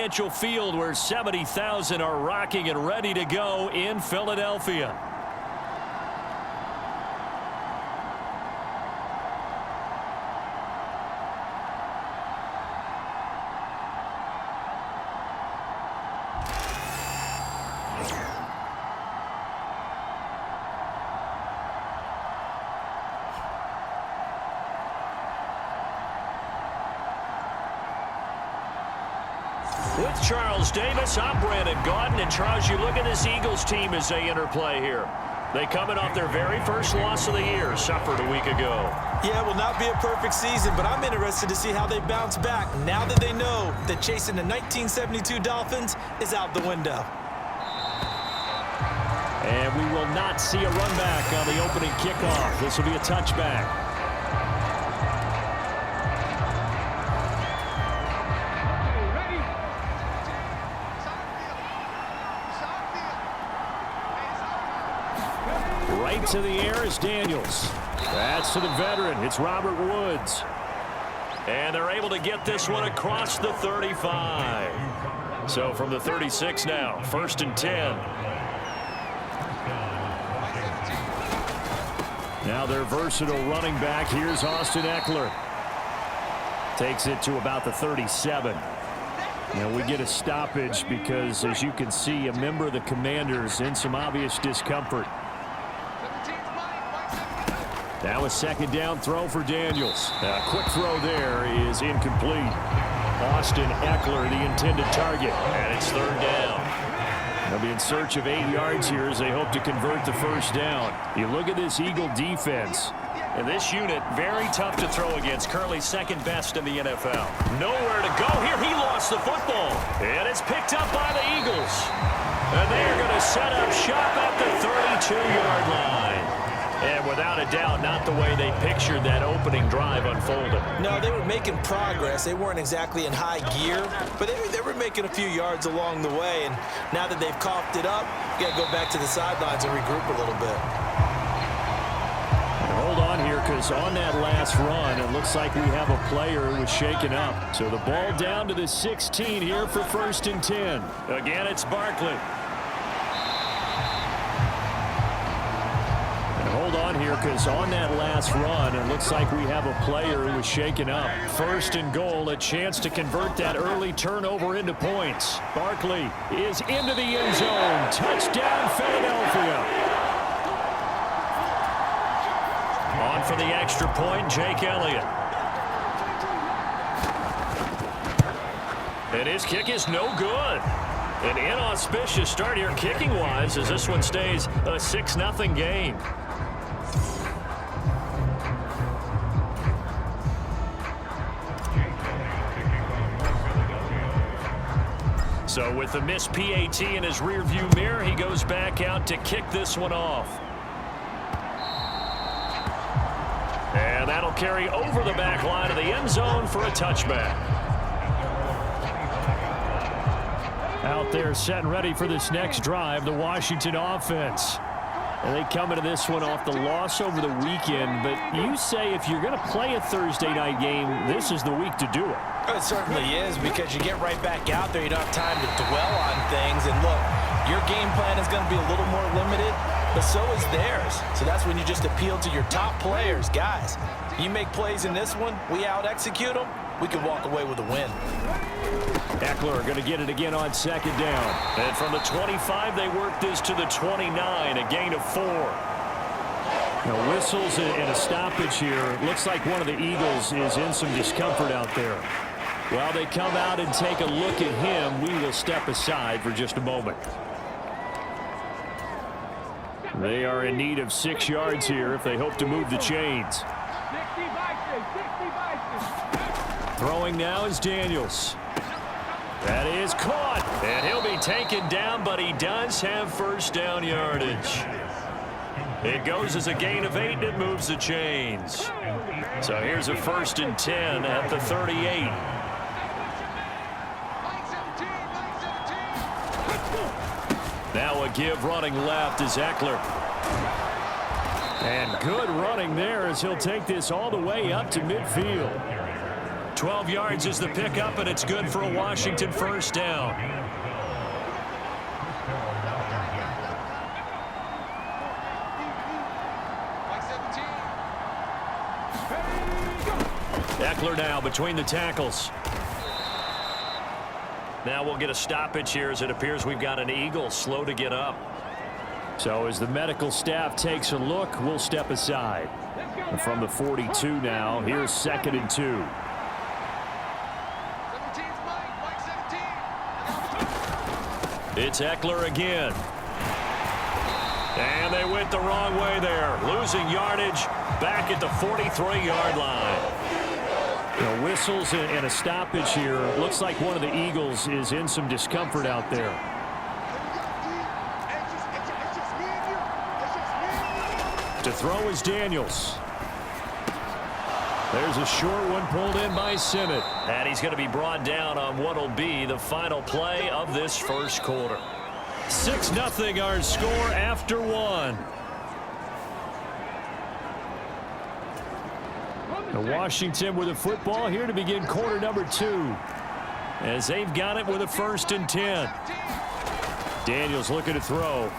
presidential field where 70,000 are rocking and ready to go in Philadelphia. With Charles Davis, I'm Brandon Gaudin. And Charles, you look at this Eagles team as they interplay here. They coming off their very first loss of the year, suffered a week ago. Yeah, it will not be a perfect season, but I'm interested to see how they bounce back now that they know that chasing the 1972 Dolphins is out the window. And we will not see a run back on the opening kickoff. This will be a touchback. Right to the air is Daniels. That's to the veteran. It's Robert Woods. And they're able to get this one across the 35. So from the 36 now, 1st and 10. Now their versatile running back. Here's Austin Eckler. Takes it to about the 37. Now we get a stoppage because, as you can see, a member of the Commanders in some obvious discomfort. Now a second down throw for Daniels. A quick throw there is incomplete. Austin Eckler, the intended target, and it's 3rd down. They'll be in search of 8 yards here as they hope to convert the 1st down. You look at this Eagle defense. And this unit, very tough to throw against. Currently 2nd best in the NFL. Nowhere to go here. He lost the football. And it's picked up by the Eagles. And they are going to set up shop at the 32-yard line. And without a doubt, not the way they pictured that opening drive unfolded. No, they were making progress. They weren't exactly in high gear, but they were making a few yards along the way. And now that they've coughed it up, you got to go back to the sidelines and regroup a little bit. And hold on here, because on that last run, it looks like we have a player who was shaken up. So the ball down to the 16 here for 1st and 10. Again, it's Barkley. Hold on here, because on that last run, it looks like we have a player who was shaken up. 1st and goal, a chance to convert that early turnover into points. Barkley is into the end zone. Touchdown, Philadelphia. On for the extra point, Jake Elliott. And his kick is no good. An inauspicious start here kicking-wise as this one stays a 6-0 game. So with the missed PAT in his rearview mirror, he goes back out to kick this one off. And that'll carry over the back line of the end zone for a touchback. Out there set and ready for this next drive, the Washington offense. And they come into this one off the loss over the weekend, but you say if you're going to play a Thursday night game, this is the week to do it. It certainly is, because you get right back out there. You don't have time to dwell on things. And look, your game plan is going to be a little more limited, but so is theirs. So that's when you just appeal to your top players. Guys, you make plays in this one, we out-execute them, we can walk away with a win. Eckler going to get it again on 2nd down. And from the 25, they work this to the 29, a gain of 4. Now, whistles and a stoppage here. Looks like one of the Eagles is in some discomfort out there. While they come out and take a look at him, we will step aside for just a moment. They are in need of 6 yards here if they hope to move the chains. Throwing now is Daniels. That is caught, and he'll be taken down, but he does have 1st down yardage. It goes as a gain of 8, and it moves the chains. So here's a 1st and 10 at the 38. Now a give running left is Eckler. And good running there as he'll take this all the way up to midfield. 12 yards is the pickup, and it's good for a Washington first down. Eckler now between the tackles. Now we'll get a stoppage here as it appears we've got an Eagle slow to get up. So as the medical staff takes a look, we'll step aside. And from the 42 now, here's 2nd and 2. It's Eckler again. And they went the wrong way there. Losing yardage back at the 43-yard line. Whistles and a stoppage here. Looks like one of the Eagles is in some discomfort out there. To throw is Daniels. There's a short one pulled in by Simmett. And he's going to be brought down on what will be the final play of this first quarter. 6-0 our score after one. Washington with the football here to begin quarter number 2. As they've got it with a 1st and 10. Daniels looking to throw.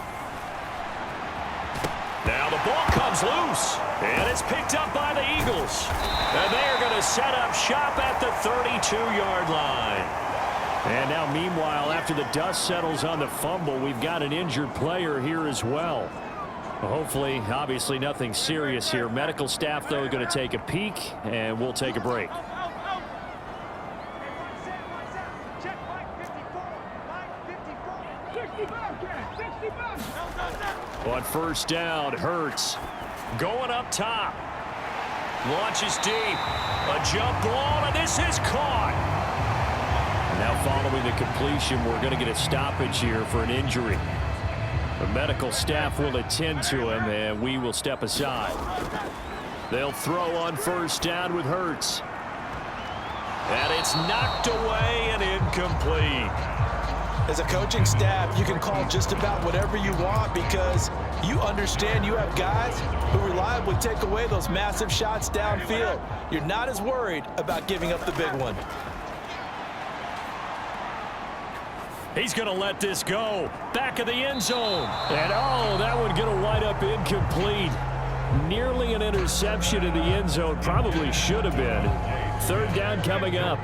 Now the ball comes loose. And it's picked up by the Eagles. And they are going to set up shop at the 32-yard line. And now meanwhile, after the dust settles on the fumble, we've got an injured player here as well. Hopefully, obviously nothing serious here. Medical staff, though, going to take a peek, and we'll take a break. On first down, Hurts going up top. Launches deep. A jump ball, and this is caught. Now following the completion, we're going to get a stoppage here for an injury. The medical staff will attend to him, and we will step aside. They'll throw on first down with Hurts. And it's knocked away and incomplete. As a coaching staff, you can call just about whatever you want because you understand you have guys who reliably take away those massive shots downfield. You're not as worried about giving up the big one. He's going to let this go. Back of the end zone. And, that one going to wind up incomplete. Nearly an interception in the end zone. Probably should have been. 3rd down coming up.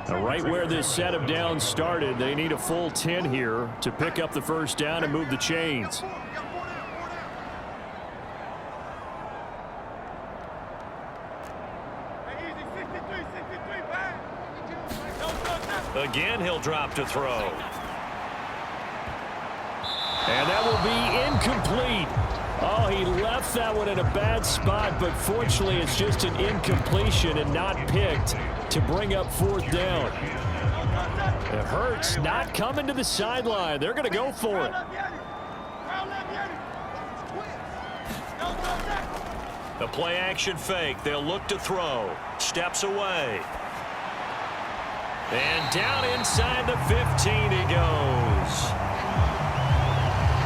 Now, right where this set of downs started, they need a full 10 here to pick up the first down and move the chains. Again, he'll drop to throw. And that will be incomplete. Oh, he left that one in a bad spot, but fortunately it's just an incompletion and not picked to bring up 4th down. It hurts not coming to the sideline. They're going to go for it. The play action fake. They'll look to throw. Steps away. And down inside the 15 he goes.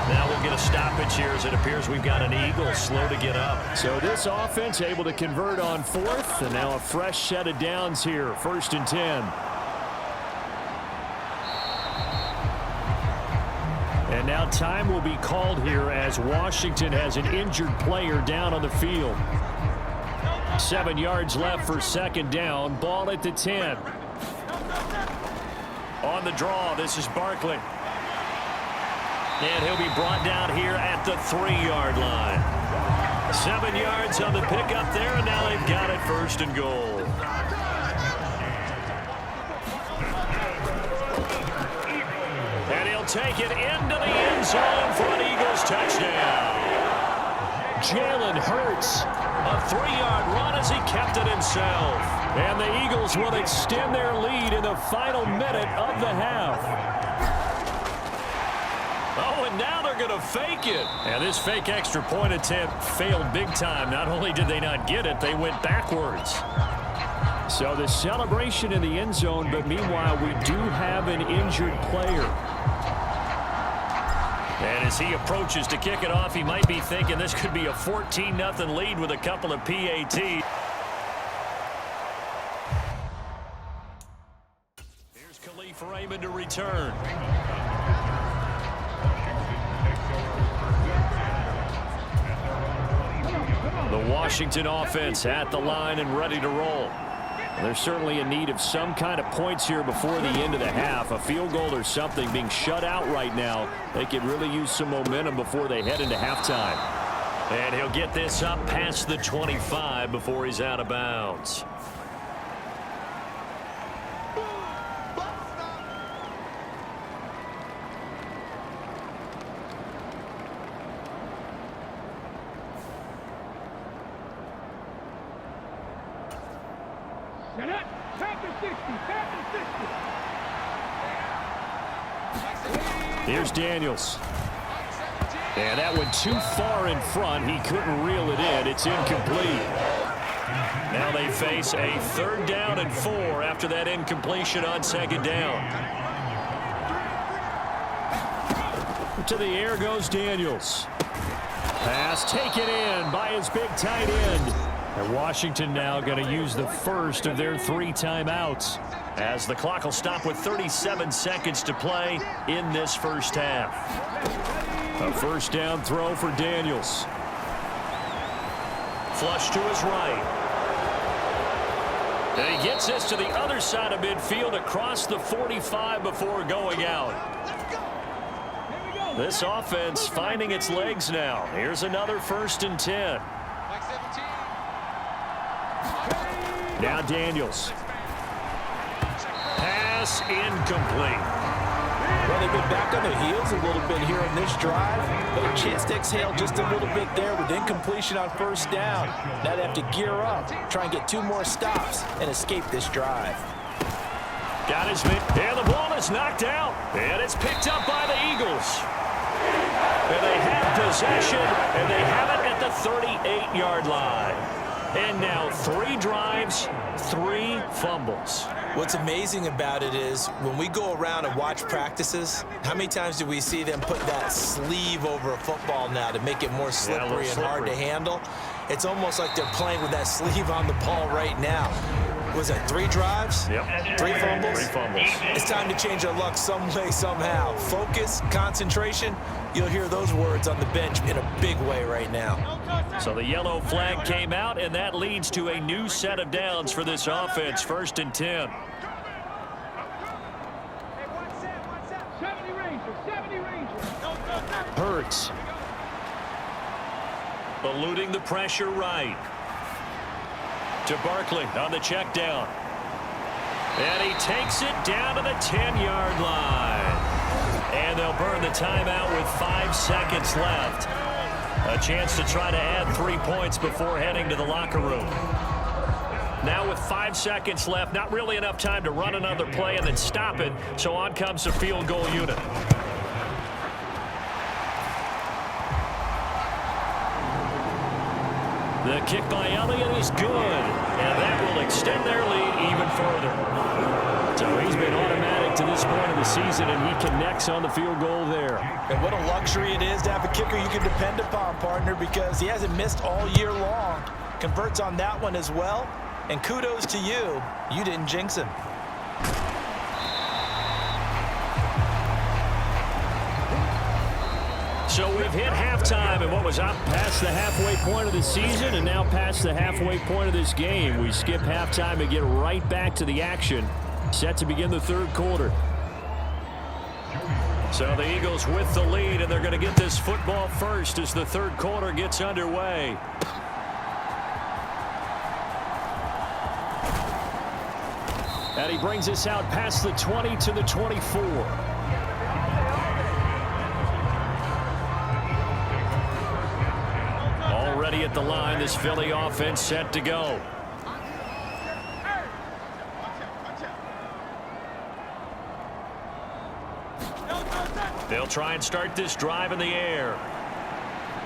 Now we'll get a stoppage here as it appears we've got an Eagle slow to get up. So this offense able to convert on 4th, and now a fresh set of downs here. 1st and 10. And now time will be called here as Washington has an injured player down on the field. 7 yards left for 2nd down. Ball at the 10. On the draw, this is Barkley. And he'll be brought down here at the 3-yard line. 7 yards on the pickup there, and now they've got it 1st and goal. And he'll take it into the end zone for an Eagles touchdown. Jalen Hurts, a 3-yard run as he kept it himself. And the Eagles will extend their lead in the final minute of the half. Oh, and now they're going to fake it. And this fake extra point attempt failed big time. Not only did they not get it, they went backwards. So the celebration in the end zone, but meanwhile we do have an injured player. And as he approaches to kick it off, he might be thinking this could be a 14-0 lead with a couple of PATs. lineman to return. The Washington offense at the line and ready to roll. They're certainly in need of some kind of points here before the end of the half. A field goal or something. Being shut out right now, they could really use some momentum before they head into halftime. And he'll get this up past the 25 before he's out of bounds. Here's Daniels. And that went too far in front. He couldn't reel it in. It's incomplete. Now they face a 3rd down and 4 after that incompletion on 2nd down. To the air goes Daniels. Pass taken in by his big tight end. And Washington now going to use the first of their 3 timeouts, as the clock will stop with 37 seconds to play in this first half. A 1st down throw for Daniels. Flush to his right. And he gets this to the other side of midfield across the 45 before going out. This offense finding its legs now. Here's another 1st and 10. Now Daniels. Pass incomplete. Well, they've been back on their heels a little bit here in this drive, but a chance to exhale just a little bit there with incompletion on 1st down. Now they have to gear up, try and get 2 more stops, and escape this drive. Got his man. And the ball is knocked out. And it's picked up by the Eagles. And they have possession, and they have it at the 38-yard line. And now 3 drives, 3 fumbles. What's amazing about it is when we go around and watch practices, how many times do we see them put that sleeve over a football now to make it more slippery and hard to handle? It's almost like they're playing with that sleeve on the ball right now. Was that 3 drives? Yep. 3 fumbles? 3 fumbles. It's time to change our luck some way, somehow. Focus, concentration. You'll hear those words on the bench in a big way right now. So the yellow flag came out, and that leads to a new set of downs for this offense. 1st and 10. Hurts. Eluding the pressure right. To Barkley on the check down. And he takes it down to the 10-yard line. And they'll burn the timeout with 5 seconds left. A chance to try to add 3 points before heading to the locker room. Now with 5 seconds left, not really enough time to run another play and then stop it. So on comes the field goal unit. The kick by Elliott is good, and that will extend their lead even further. So he's been automatic to this point of the season, and he connects on the field goal there. And what a luxury it is to have a kicker you can depend upon, partner, because he hasn't missed all year long. Converts on that one as well, and kudos to you. You didn't jinx him. So we've hit halftime, and what was up past the halfway point of the season and now past the halfway point of this game. We skip halftime and get right back to the action. Set to begin the 3rd quarter. So the Eagles with the lead, and they're going to get this football first as the 3rd quarter gets underway. And he brings us out past the 20 to the 24. Already at the line, this Philly offense set to go. They'll try and start this drive in the air.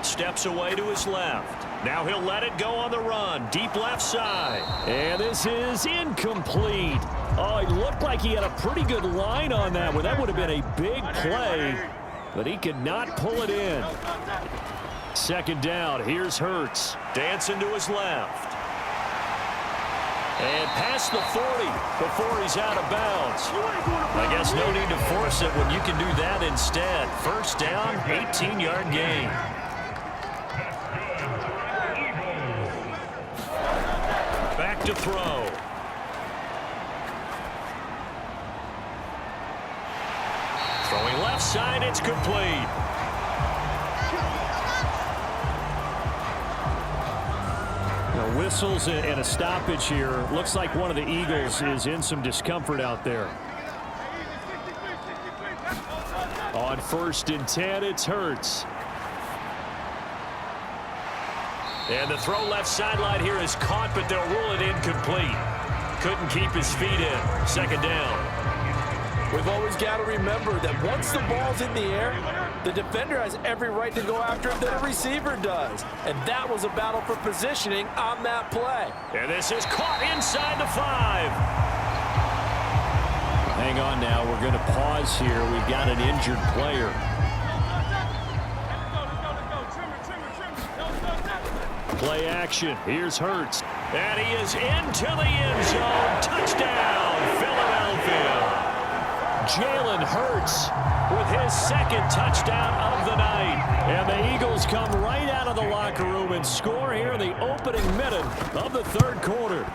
Steps away to his left. Now he'll let it go on the run. Deep left side. And this is incomplete. Oh, it looked like he had a pretty good line on that one. That would have been a big play, but he could not pull it in. 2nd down. Here's Hurts. Dancing to his left. And past the 40 before he's out of bounds. I guess no need to force it when you can do that instead. First down, 18-yard gain. Back to throw. Throwing left side, it's complete. Whistles and a stoppage here. Looks like one of the Eagles is in some discomfort out there. On 1st and 10, it's Hurts. And the throw left sideline here is caught, but they'll rule it incomplete. Couldn't keep his feet in. 2nd down. We've always got to remember that once the ball's in the air, the defender has every right to go after it that a receiver does. And that was a battle for positioning on that play. And this is caught inside the 5. Hang on now. We're going to pause here. We've got an injured player. Play action. Here's Hurts. And he is into the end zone. Touchdown, Philadelphia. Jalen Hurts with his 2nd touchdown of the night. And the Eagles come right out of the locker room and score here in the opening minute of the 3rd quarter.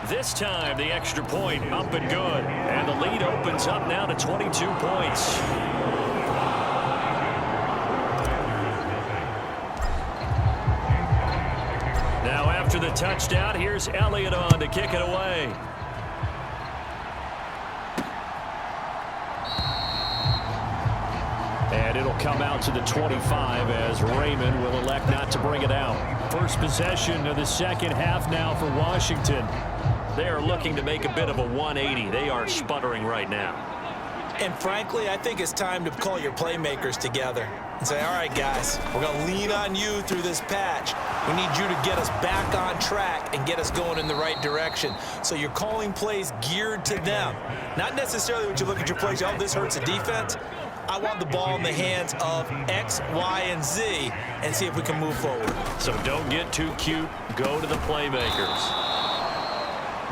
This time, the extra point up and good. And the lead opens up now to 22 points. Now after the touchdown, here's Elliott on to kick it away. And it'll come out to the 25 as Raymond will elect not to bring it out. First possession of the 2nd half now for Washington. They are looking to make a bit of a 180. They are sputtering right now. And frankly, I think it's time to call your playmakers together and say, all right, guys, we're going to lean on you through this patch. We need you to get us back on track and get us going in the right direction. So you're calling plays geared to them. Not necessarily when you look at your plays, oh, this hurts the defense. I want the ball in the hands of X, Y, and Z and see if we can move forward. So don't get too cute. Go to the playmakers.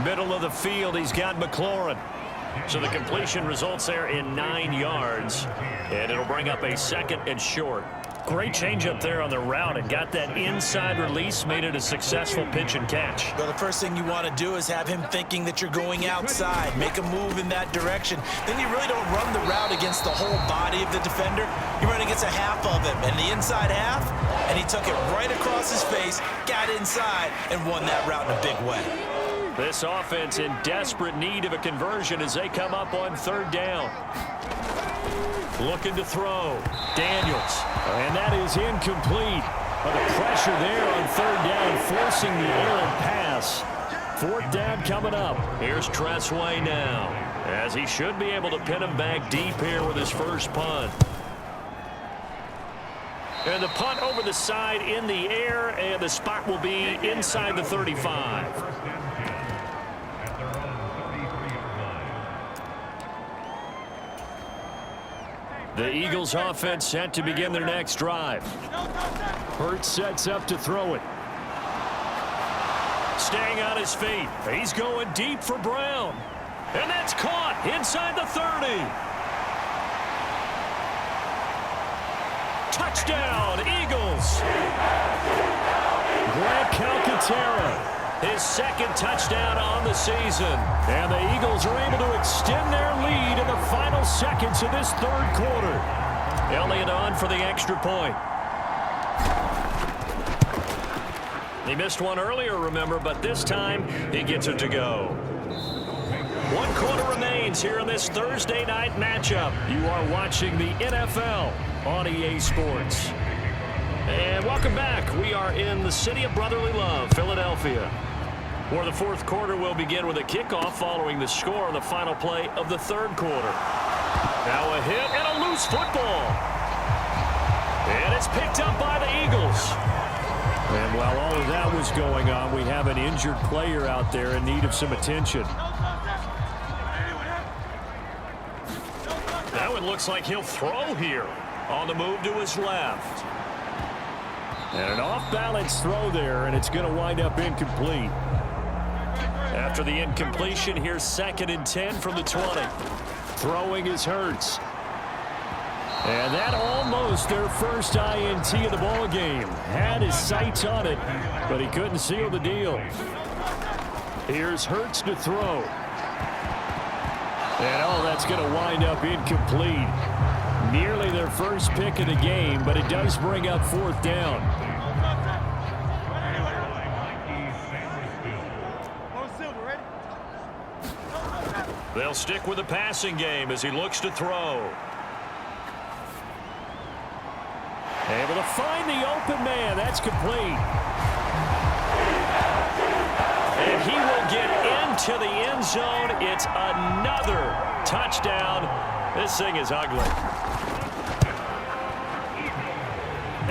Middle of the field, he's got McLaurin. So the completion results there in 9 yards. And it'll bring up a 2nd and short. Great change up there on the route and got that inside release, made it a successful pitch and catch. Well, the first thing you want to do is have him thinking that you're going outside, make a move in that direction. Then you really don't run the route against the whole body of the defender. You run against a half of him, and the inside half, and he took it right across his face, got inside, and won that route in a big way. This offense in desperate need of a conversion as they come up on 3rd down. Looking to throw. Daniels. And that is incomplete. But the pressure there on 3rd down, forcing the errant pass. 4th down coming up. Here's Tressway now, as he should be able to pin him back deep here with his first punt. And the punt over the side in the air, and the spot will be inside the 35. The Eagles offense set to begin their next drive. Hurts sets up to throw it. Staying on his feet. He's going deep for Brown. And that's caught inside the 30. Touchdown, Eagles. Grant Calcaterra, his 2nd touchdown on the season. And the Eagles are able to extend their lead in the final seconds of this 3rd quarter. Elliott on for the extra point. He missed one earlier, remember, but this time he gets it to go. 1 quarter remains here in this Thursday night matchup. You are watching the NFL on EA Sports. And welcome back. We are in the city of brotherly love, Philadelphia, where the 4th quarter will begin with a kickoff following the score on the final play of the 3rd quarter. Now a hit and a loose football. And it's picked up by the Eagles. And while all of that was going on, we have an injured player out there in need of some attention. Now it looks like he'll throw here on the move to his left. And an off-balance throw there, and it's going to wind up incomplete. After the incompletion, here's 2nd and 10 from the 20. Throwing is Hurts. And that almost their first INT of the ball game. Had his sights on it, but he couldn't seal the deal. Here's Hurts to throw. And that's going to wind up incomplete. Nearly their first pick of the game, but it does bring up 4th down. They'll stick with the passing game as he looks to throw. Able to find the open man. That's complete. And he will get into the end zone. It's another touchdown. This thing is ugly.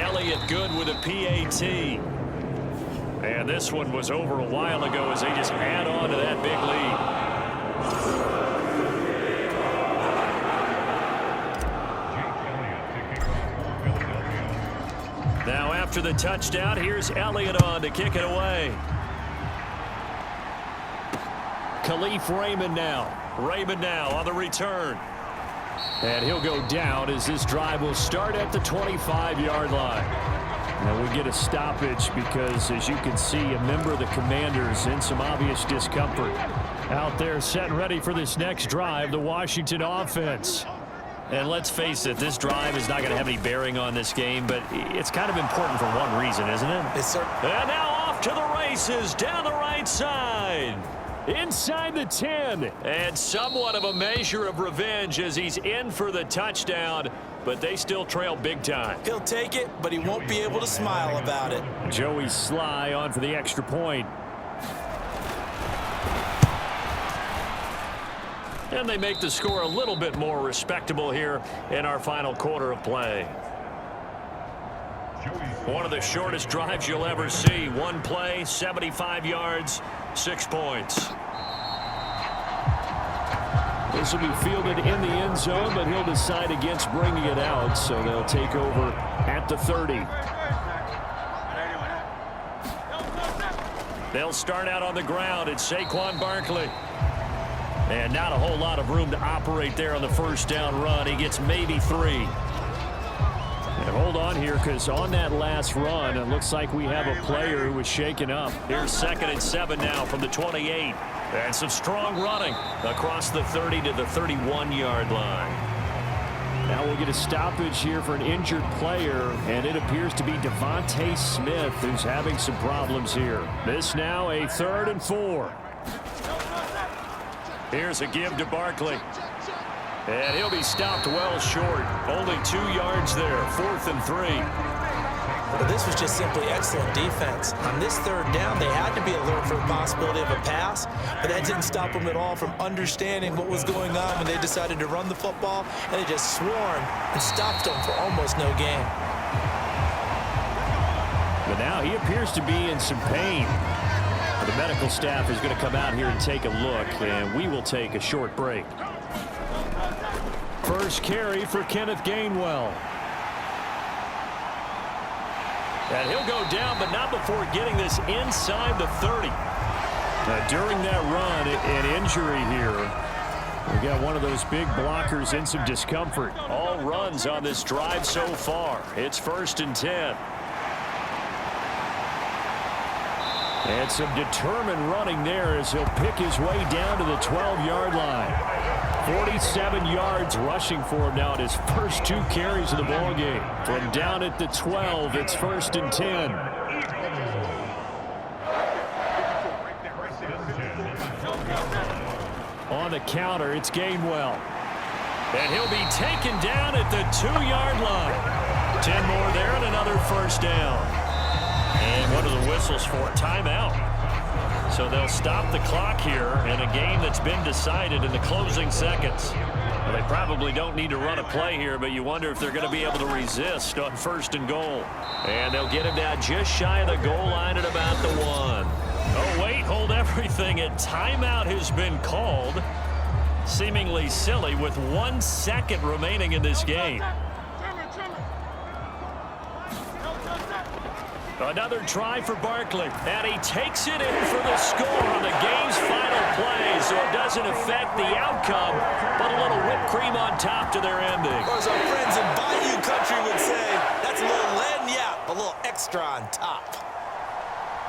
Elliott good with a PAT. And this one was over a while ago as they just add on to that big lead. Now after the touchdown, here's Elliott on to kick it away. Khalif Raymond now. Raymond now on the return. And he'll go down as this drive will start at the 25-yard line. Now we get a stoppage because, as you can see, a member of the Commanders in some obvious discomfort. Out there set and ready for this next drive, the Washington offense. And let's face it, this drive is not going to have any bearing on this game, but it's kind of important for one reason, isn't it? Yes, sir. And now off to the races down the right side. Inside the 10. And somewhat of a measure of revenge as he's in for the touchdown, but they still trail big time. He'll take it, but he won't be able to smile about it. Joey Sly on for the extra point. And they make the score a little bit more respectable here in our final quarter of play. One of the shortest drives you'll ever see. One play, 75 yards, 6 points. This will be fielded in the end zone, but he'll decide against bringing it out, so they'll take over at the 30. They'll start out on the ground. It's Saquon Barkley. And not a whole lot of room to operate there on the first down run. He gets maybe 3. And hold on here, because on that last run, it looks like we have a player who was shaken up. Here's 2nd and 7 now from the 28. And some strong running across the 30 to the 31-yard line. Now we'll get a stoppage here for an injured player, and it appears to be Devontae Smith who's having some problems here. This now a 3rd and 4. Here's a give to Barkley. And he'll be stopped well short. Only 2 yards there. 4th and 3. Well, this was just simply excellent defense. On this 3rd down, they had to be alert for the possibility of a pass, but that didn't stop them at all from understanding what was going on when they decided to run the football, and they just swarmed and stopped them for almost no gain. But now he appears to be in some pain. The medical staff is going to come out here and take a look, and we will take a short break. First carry for Kenneth Gainwell. And he'll go down, but not before getting this inside the 30. During that run, an injury here. We got one of those big blockers in some discomfort. All runs on this drive so far. It's 1st and 10. And some determined running there as he'll pick his way down to the 12-yard line. 47 yards rushing for him now in his first 2 carries of the ball game. From down at the 12, it's 1st and 10. On the counter, it's Gainwell. And he'll be taken down at the 2-yard line. 10 more there and another 1st down. And what are the whistles for? Timeout. So they'll stop the clock here in a game that's been decided in the closing seconds. Well, they probably don't need to run a play here, but you wonder if they're going to be able to resist on 1st and goal. And they'll get him down just shy of the goal line at about the 1. Oh, wait, hold everything. A timeout has been called. Seemingly silly with 1 second remaining in this game. Another try for Barkley, and he takes it in for the score on the game's final play, so it doesn't affect the outcome, but a little whipped cream on top to their ending. Or as our friends in Bayou Country would say, that's a little lagniappe, a little extra on top.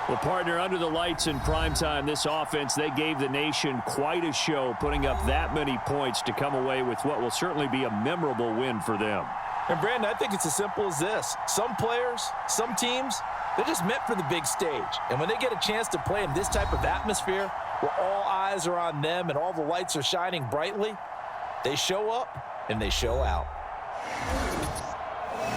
Well, partner, under the lights in primetime, this offense, they gave the nation quite a show, putting up that many points to come away with what will certainly be a memorable win for them. And, Brandon, I think it's as simple as this. Some players, some teams, they're just meant for the big stage. And when they get a chance to play in this type of atmosphere where all eyes are on them and all the lights are shining brightly, they show up and they show out.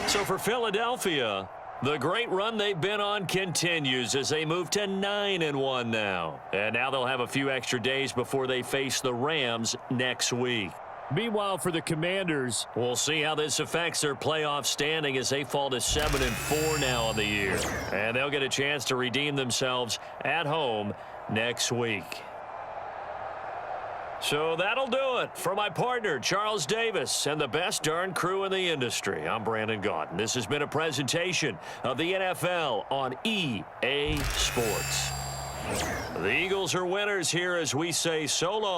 So for Philadelphia, the great run they've been on continues as they move to 9-1 now. And now they'll have a few extra days before they face the Rams next week. Meanwhile, for the Commanders, we'll see how this affects their playoff standing as they fall to 7-4 now on the year. And they'll get a chance to redeem themselves at home next week. So that'll do it for my partner, Charles Davis, and the best darn crew in the industry. I'm Brandon Gaudin. This has been a presentation of the NFL on EA Sports. The Eagles are winners here as we say so long.